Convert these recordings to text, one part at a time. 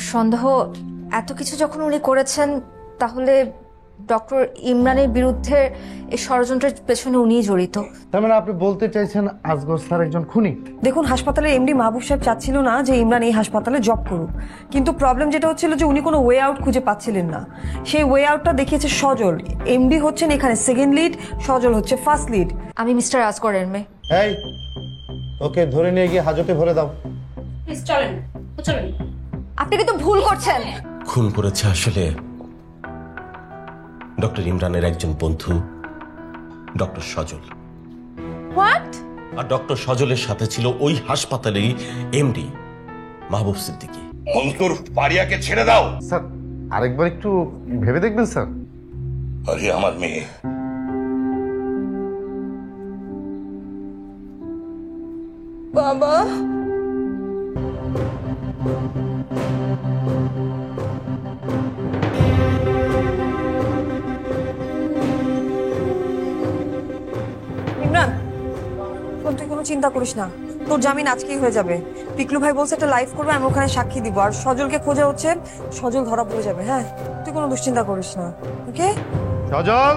আমার সন্দেহ এত কিছু যখন উনি করেছেন তাহলে ডক্টর ইমরানের বিরুদ্ধে এই ষড়যন্ত্রের পেছনে উনিই জড়িত। তার মানে আপনি বলতে চাইছেন আসগর স্যার একজন খুনি? দেখুন, হাসপাতালের এমডি মাহবুব সাহেব চাচ্ছিল না যে ইমরান এই হাসপাতালে জব করুক, কিন্তু প্রবলেম যেটা হচ্ছিল যে উনি কোনো ওয়ে আউট খুঁজে পাচ্ছিলেন না। সেই ওয়ে আউটটা দেখিয়েছে সজল। এমডি হচ্ছেন এখানে সেকেন্ড লিড, সজল হচ্ছে ফার্স্ট লিড। আমি মিস্টার আসগরের মেয়ে। এই ওকে ধরে নিয়ে গিয়ে হাজতে ভরে দাও। চলেন চলেন। আপনি কিন্তু ভুল করছেন। খুন করেছে আসলে ডক্টর ইমরানের একজন বন্ধু ডক্টর সজল। হোয়াট? আর ডক্টর সজলের সাথে ছিল ওই হাসপাতালেরই এমডি মাহবুব সিদ্দিকী। অন্তর পারিয়াকে ছেড়ে দাও। স্যার আরেকবার একটু ভেবে দেখবেন স্যার। আরে আমার মেয়ে, বাবা, ইমরান, তুই কোনো চিন্তা করিস না, তোর জামিন আজকেই হয়ে যাবে। পিকলু ভাই বলছে একটা লাইভ করবে, আমি ওখানে সাক্ষী দিব। আর সজলকে খোঁজা হচ্ছে, সজল ধরা পড়ে যাবে। হ্যাঁ, তুই কোনো দুশ্চিন্তা করিস না, ওকে? সজল,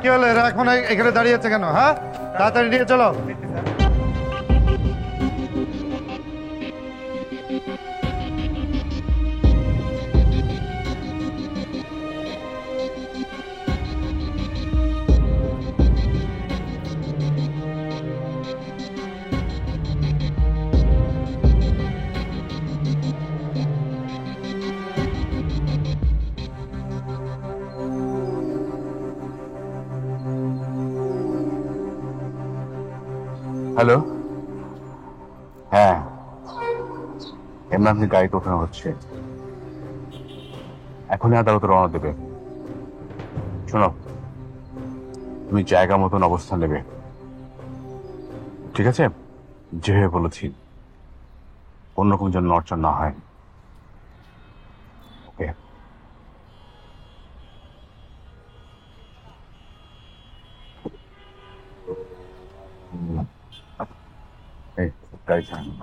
কি হলো? এরা এখন এখানে দাঁড়িয়ে আছে কেন? হ্যাঁ, তাড়াতাড়ি নিয়ে চলো। হ্যালো, হ্যাঁ, ইমরানকে গাড়িতে ওঠানো হচ্ছে, এখনই আদালতে রওনা দেবে। শোনো, তুমি জায়গা মতন অবস্থান নেবে, ঠিক আছে? যেভাবে বলেছি, অন্যরকম যেন নড়চড় না হয়। ওকে। এই গাড়ি ছাড়ুন।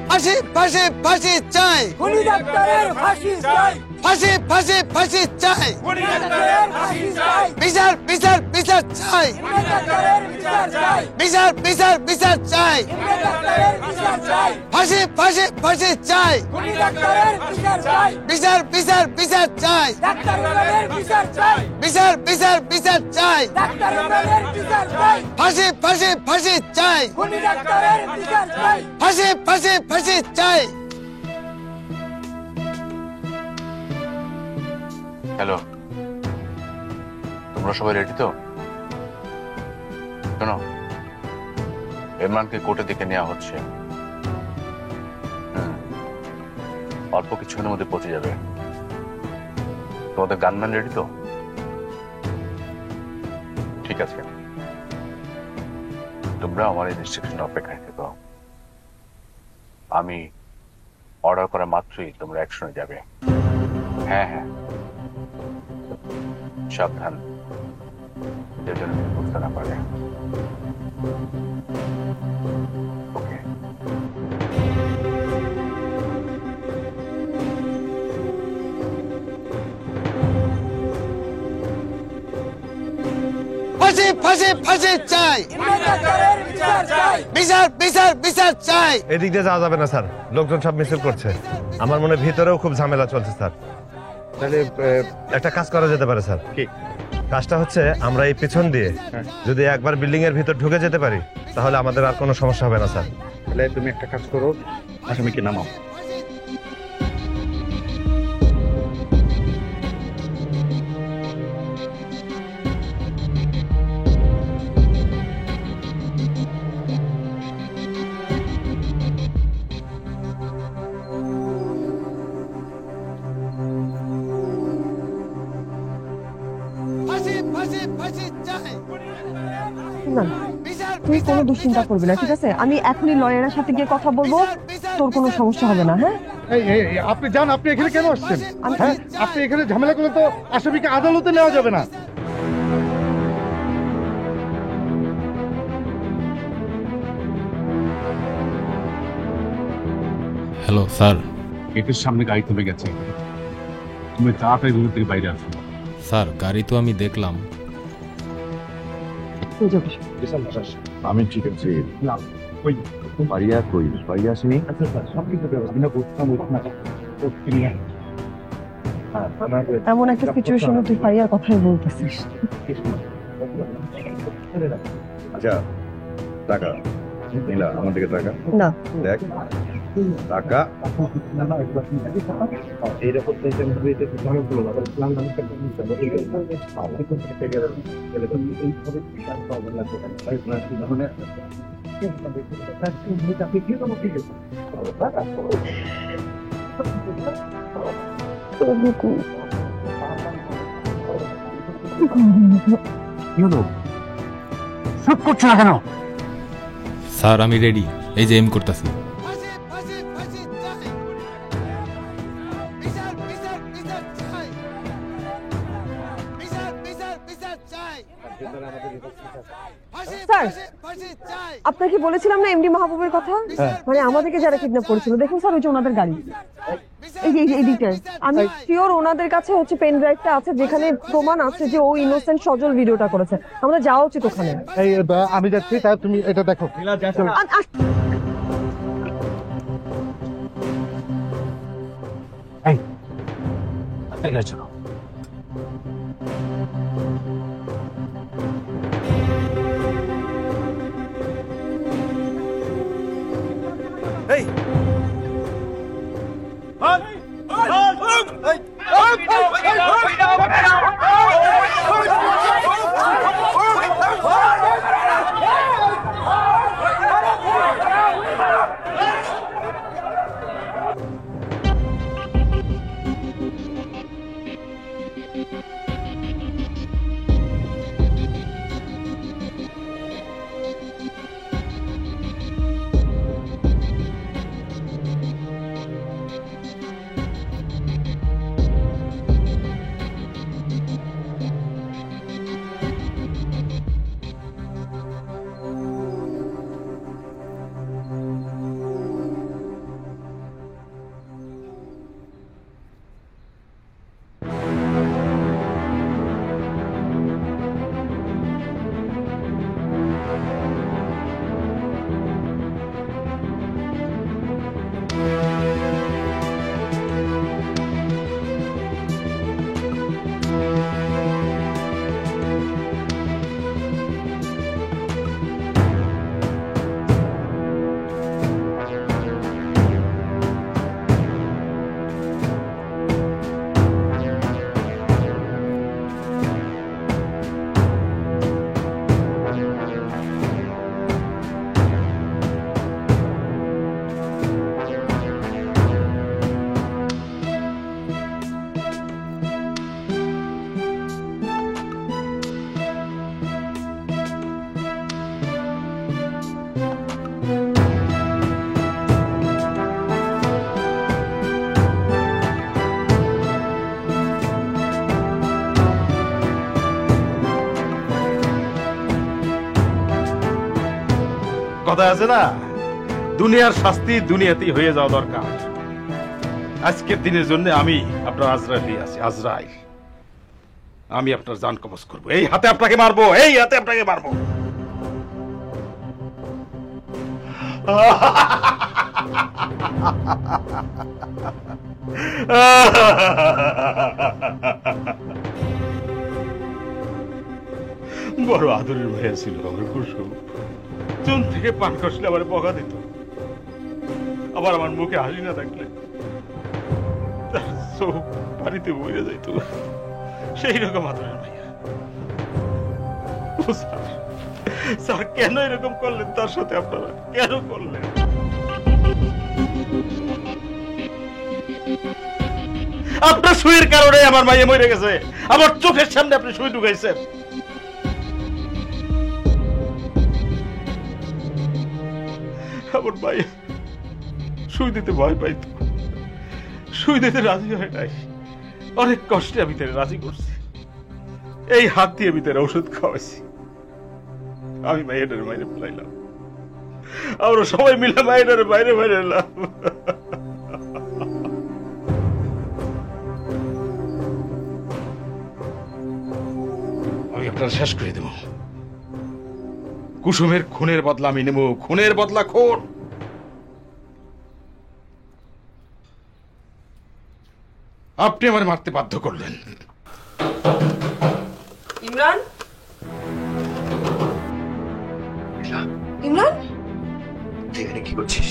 ফাঁসি ফাঁসি ফাঁসি চাই, খুনি ডাক্তারের ফাঁসি চাই, ফাঁসি ফাঁসি ফাঁসি চাই, খুনি ডাক্তারের ফাঁসি চাই, বিচার বিচার বিচার চাই, খুনি ডাক্তারের বিচার চাই, বিচার বিচার বিচার চাই, খুনি ডাক্তারের বিচার চাই, ফাঁসি ফাঁসি ফাঁসি চাই, খুনি ডাক্তারের বিচার চাই, বিচার বিচার বিচার চাই, ডাক্তার ইমরানের বিচার চাই, বিচার বিচার বিচার চাই, ডাক্তার ইমরানের বিচার চাই, ফাঁসি ফাঁসি ফাঁসি চাই, খুনি ডাক্তারের বিচার চাই, ফাঁসি ফাঁসি ফাঁসি চাই। হ্যালো, তোমরা সবাই রেডি তো? শোনো, ইমরানকে কোর্টের দিকে নেওয়া হচ্ছে। অল্প কিছুক্ষণের মধ্যে পৌঁছে যাবে। তোমাদের গানম্যান রেডি তো? ঠিক আছে, তোমরা আমার ইনস্ট্রাকশন অপেক্ষায় থেকো। আমি অর্ডার করা মাত্রই তোমরা অ্যাকশনে যাবে। হ্যাঁ হ্যাঁ, সাবধান, যে যেন বুঝতে না পারে। ওকে। ফাঁসি ফাঁসি ফাঁসি চাই, খুনি ডাক্তারের বিচার চাই, বিচার বিচার বিচার চাই। এদিক দিয়ে যাওয়া যাবে না স্যার, লোকজন সব মিছিল করছে। আমার মনে হয় ভিতরেও খুব ঝামেলা চলছে স্যার। তাহলে একটা কাজ করা যেতে পারে স্যার। কি কাজটা হচ্ছে, আমরা এই পিছন দিয়ে যদি একবার বিল্ডিং এর ভিতর ঢুকে যেতে পারি তাহলে আমাদের আর কোনো সমস্যা হবে না স্যার। তাহলে তুমি একটা কাজ করো, আসামিকে নামাও। ফাঁসি ফাঁসি ফাঁসি চাই, ইমরান, বিচার তুই কোনো দুশ্চিন্তা করবি না, ঠিক আছে? আমি এখনই লয়ারের সাথে গিয়ে কথা বলবো, তোর কোনো সমস্যা হবে না। হ্যাঁ, আপনি যান, আপনি এখানে কেন আসছেন? আমি- হ্যাঁ, আপনি এখানে ঝামেলা করলে তো আসামিকে আদালতে নেওয়া যাবে না। Hello sir. গেটের সামনে গাড়ি থেমে গেছে, তুমি তাড়াতাড়ি রুম থেকে বাইরে আসো। স্যার গাড়ি তো আমি দেখলাম। তুই যাবি। আমি ঠিক আছে। পারিয়া কই? পারিয়া আসেনি? এমন একটা সিচুয়েশনে তুই ফারিয়ার কথাই বলতেছিস। আচ্ছা টাকা নীলা আমার দিকে টাকা না, দেখ টাকা শুট করছো না কেন? স্যার আমি রেডি, এই যে এম করতেছি। ফাঁসি ফাঁসি ফাঁসি চাই। বিচার বিচার বিচার চাই। বিচার বিচার বিচার চাই। ফাঁসি স্যার, ফাঁসি ফাঁসি চাই। আপনাকে কি বলেছিলাম না এমডি মাহবুবের কথা? মানে আমাদেরকে যারা কিডন্যাপ করেছিল, দেখুন স্যার, ওই যে ওনাদের গাড়ি, এই যে এই দিকটায়। আমি শিওর ওনাদের কাছে হচ্ছে পেন ড্রাইভটা আছে, যেখানে প্রমাণ আছে যে ও ইনোসেন্ট সজল ভিডিওটা করেছে। আমাদের যাওয়া উচিত ওখানে। এই আমি যাচ্ছি, তা তুমি এটা দেখো। চলো। কথা আছে না, দুনিয়ার শাস্তি দুনিয়াতেই হয়ে যাওয়া দরকার। আজকের দিনের জন্য আমি আপনার আজরাইল আছি, আজরাইল। আমি আপনার জান কবজ করবো, এই হাতে আপনাকে মারবো, এই হাতে আপনাকে মারবো। বড় আদরের ভাইয়া ছিল আমার কুসুম। চুন থেকে পান খসলে আমার বকা দিত, আবার আমার মুখে হাসি না থাকলে তার চোখ পানিতে বইয়ে যাইত। সেই রকম আদরের ভাইয়া। স্যার কেন এরকম করলেন তার সাথে? আপনারা কেন করলেন? আপনার সুইয়ের কারণে আমার মাইয়া মরে গেছে, আমার চোখের সামনে আপনি সুই ঢুকাইছেন। আমার ভাই সুই দিতে ভয় পাইতো, সুই দিতে রাজি হয় নাই। অনেক কষ্টে আমি তাকে রাজি করছি, এই হাত দিয়ে আমি তার ওষুধ খাওয়াইছি। আমি মায়ের বাইরে ফেলাইলাম, আমরা সবাই মিলে মায়ের বাইরে বাইরে এলাম। আমি আপনার শেষ করে দেব। কুসুমের খুনের বদলা আমি নেব, খুনের বদলা খুন। আপনি আমার মারতে বাধ্য করলেন। ইমরান, ইমরান, তুই এখানে কি করছিস?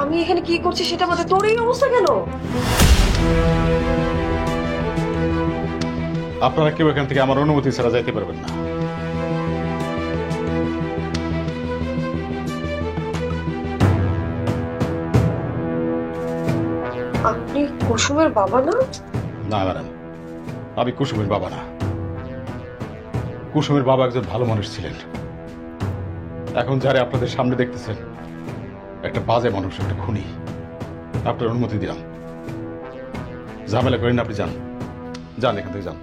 আমি এখানে কি করছি সেটা বলতে তোর এই অবস্থা কেন? আপনারা কেউ এখান থেকে আমার অনুমতি ছাড়া যাইতে পারবেন না। আপনি কুসুমের বাবা না? না ম্যাডাম, আমি কুসুমের বাবা না। কুসুমের বাবা একজন ভালো মানুষ ছিলেন। এখন যারা আপনাদের সামনে দেখতেছেন একটা বাজে মানুষ, একটা খুনি। আপনার অনুমতি দিলাম, ঝামেলা করেন, আপনি যান, যান এখান থেকে যান।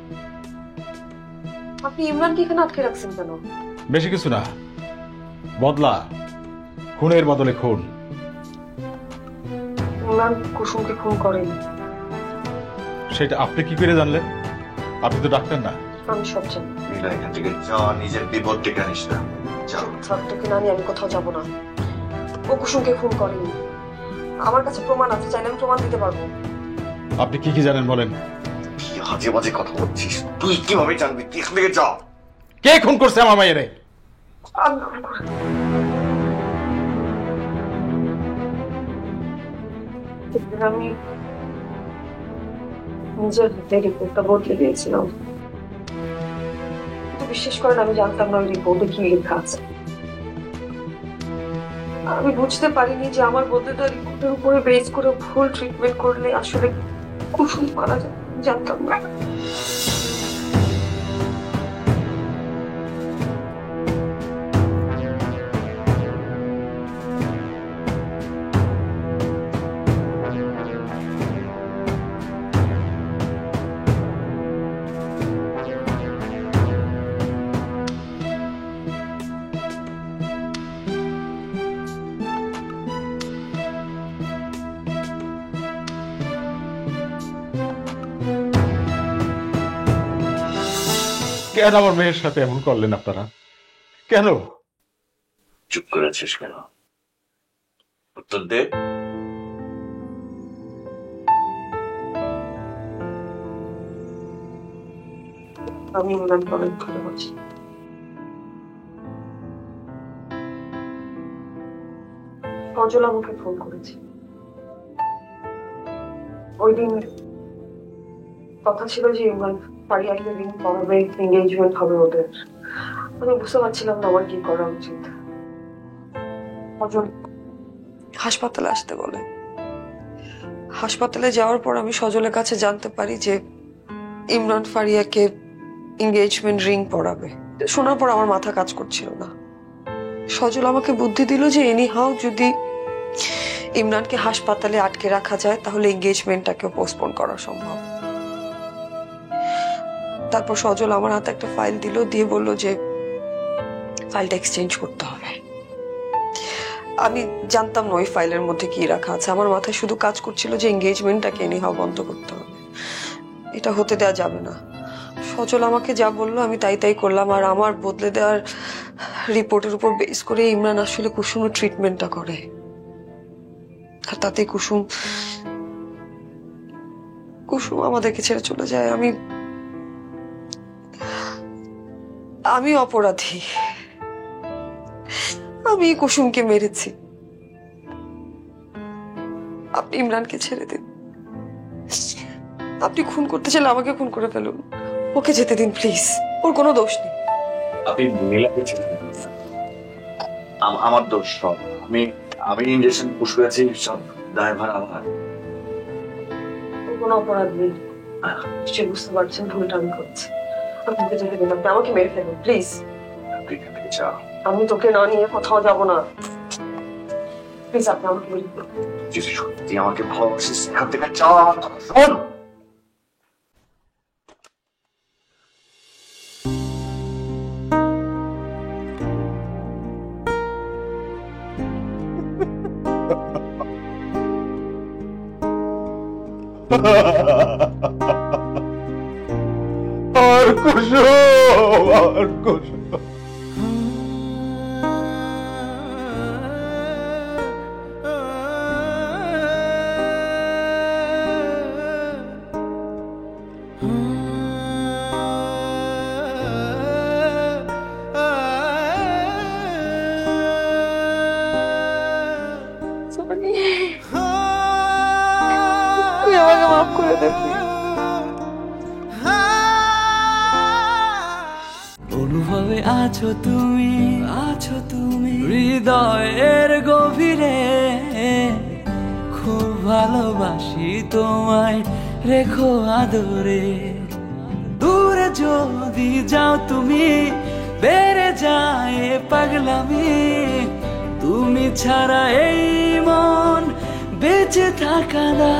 আপনি ইমরানকে এখানে আটকে রাখছেন কেন? বেশি কিছু না, বদলা, খুনের বদলে খুন। ইমরান কুসুমকে খুন করেনি। সেটা আপনি কি করে জানলেন? আপনি তো ডাক্তার না। আমি সব জানি। নীলা, এখান থেকে যা, নিজের বিপদ ডেকে আনিস না। যাও। তোকে না নিয়ে আমি কোথাও যাব না। ও কুসুমকে খুন করেনি। আমার কাছে প্রমাণ আছে, চাইলে আমি প্রমাণ দিতে পারবো। আপনি কি কি জানেন বলেন? কি আজে বাজে কথা বলছিস? তুই কিভাবে জানবি? তুই এখান থেকে যা। কে খুন করছে আমার মায়েরে? আমি নিজের হাতে রিপোর্টটা বদলে দিয়েছিলাম। কিন্তু বিশ্বাস করেন, আমি জানতাম না ওই রিপোর্টে কি লেখা আছে। আমি বুঝতে পারিনি যে আমার বদলে দেওয়া রিপোর্টের উপরে বেস করে ভুল ট্রিটমেন্ট করলে আসলে কুসুম মারা যায়। জানতাম না। কেন আমার মেয়ের সাথে এমন করলেন আপনারা? কেন? চুপ করেছিস কেন? উত্তর দে। আমি ইমরানকে অনেক ভালোবাসি। সজল আমাকে ফোন করেছে। ওই দিন কথা ছিল যে ইমরান ফারিয়াকে রিং পরাবে, এঙ্গেজমেন্ট হবে ওদের। আমি বুঝতে পারছিলাম না আমার কি করা উচিত। সজল হাসপাতালে আসতে বলে। হাসপাতালে যাওয়ার পর আমি সজলের কাছে জানতে পারি যে ইমরান ফারিয়াকে এঙ্গেজমেন্ট রিং পরাবে। শোনার পর আমার মাথা কাজ করছিল না। সজল আমাকে বুদ্ধি দিল যে এনি হাউ যদি ইমরানকে হাসপাতালে আটকে রাখা যায় তাহলে এঙ্গেজমেন্টটাকে পোস্টপোন করা সম্ভব। তারপর সজল আমার হাতে একটা ফাইল দিল, দিয়ে বলল যে ফাইলটা এক্সচেঞ্জ করতে হবে। আমি জানতাম না ওই ফাইলের মধ্যে কি রাখা আছে। আমার মাথায় শুধু কাজ করছিল যে এঙ্গেজমেন্টটাকে এনি হাউ বন্ধ করতে হবে, এটা হতে দেওয়া যাবে না। সজল আমাকে যা বললো আমি তাই তাই করলাম। আর আমার বদলে দেওয়ার রিপোর্টের উপর বেস করে ইমরান আসলে কুসুমের ট্রিটমেন্টটা করে। আর তাতে কুসুম আমাদেরকে ছেড়ে চলে যায়। আমি অপরাধী। আমি কুসুমকে মেরেছি। আপনি ইমরানকে ছেড়ে দিন। আপনি খুন করতে চাইলে আমাকে খুন করে ফেলুন, ওকে যেতে দিন প্লিজ। ওর কোনো দোষ নেই। আপনি নীলাকে ছেড়ে দিন। আমার দোষ সব। আমি ইঞ্জেকশন পুশ করেছি, সব ড্রাইভার আমার। ওর কোনো অপরাধ নেই। সে বুঝতে পারছেন ভুলটা আমি করছি। আপনাকে যেতে দিন। আপনি আমাকে মেরে ফেলুন প্লিজ। তুই এখান থেকে যা। আমি তোকে না নিয়ে কোথাও যাব না। প্লিজ আপনি আমাকে বলুন। যদি সত্যি আমাকে ভালোবাসিস এখান থেকে চল শোন। আর কুসুম, আর কুসুম। তুই আমাকে মাফ করে দে please। অনুভবে আছো তুমি হৃদয়ের গভীরে, খুব ভালোবাসি তোমায়, রেখো আদরে। দূরে যদি যাও তুমি, বেড়ে যায় পাগলামি, তুমি ছাড়া এই মন বেঁচে থাকা না।